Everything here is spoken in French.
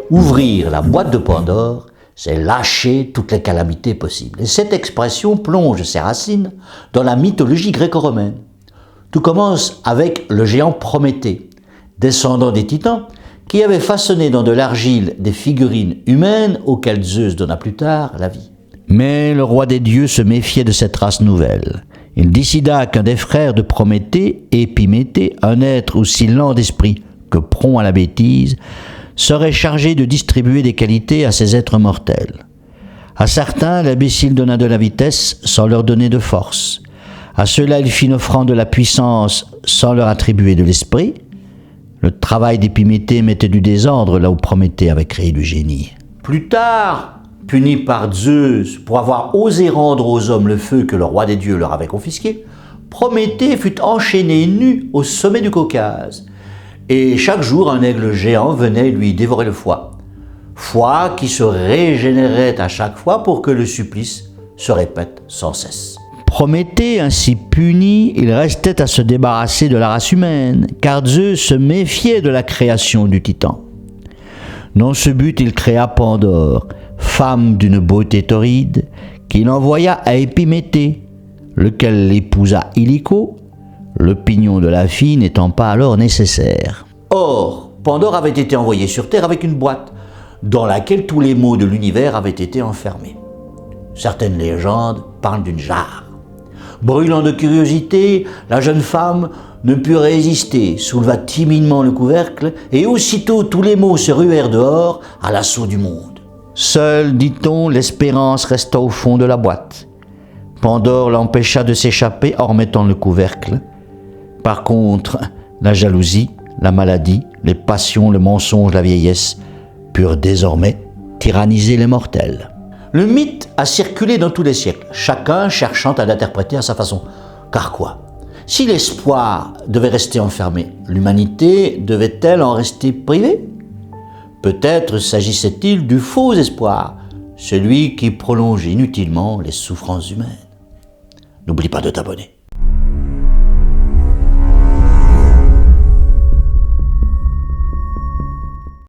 Ouvrir la boîte de Pandore, c'est lâcher toutes les calamités possibles. Et cette expression plonge ses racines dans la mythologie gréco-romaine. Tout commence avec le géant Prométhée, descendant des Titans, qui avait façonné dans de l'argile des figurines humaines auxquelles Zeus donna plus tard la vie. Mais le roi des dieux se méfiait de cette race nouvelle. Il décida qu'un des frères de Prométhée, Épiméthée, un être aussi lent d'esprit que prompt à la bêtise, serait chargé de distribuer des qualités à ces êtres mortels. À certains, l'imbécile donna de la vitesse sans leur donner de force. À ceux-là, il fit une offrande de la puissance sans leur attribuer de l'esprit. Le travail d'Épiméthée mettait du désordre là où Prométhée avait créé du génie. Plus tard, puni par Zeus pour avoir osé rendre aux hommes le feu que le roi des dieux leur avait confisqué, Prométhée fut enchaîné nu au sommet du Caucase. Et chaque jour, un aigle géant venait lui dévorer le foie. Foie qui se régénérait à chaque fois pour que le supplice se répète sans cesse. Prométhée ainsi puni, il restait à se débarrasser de la race humaine, car Zeus se méfiait de la création du titan. Dans ce but, il créa Pandore, femme d'une beauté torride, qu'il envoya à Épiméthée, lequel l'épousa illico, l'opinion de la fille n'étant pas alors nécessaire. Or, Pandore avait été envoyée sur Terre avec une boîte, dans laquelle tous les maux de l'univers avaient été enfermés. Certaines légendes parlent d'une jarre. Brûlant de curiosité, la jeune femme ne put résister, souleva timidement le couvercle, et aussitôt tous les maux se ruèrent dehors à l'assaut du monde. Seule, dit-on, l'espérance resta au fond de la boîte. Pandore l'empêcha de s'échapper en remettant le couvercle. Par contre, la jalousie, la maladie, les passions, le mensonge, la vieillesse purent désormais tyranniser les mortels. Le mythe a circulé dans tous les siècles, chacun cherchant à l'interpréter à sa façon. Car quoi ? Si l'espoir devait rester enfermé, l'humanité devait-elle en rester privée ? Peut-être s'agissait-il du faux espoir, celui qui prolonge inutilement les souffrances humaines. N'oublie pas de t'abonner.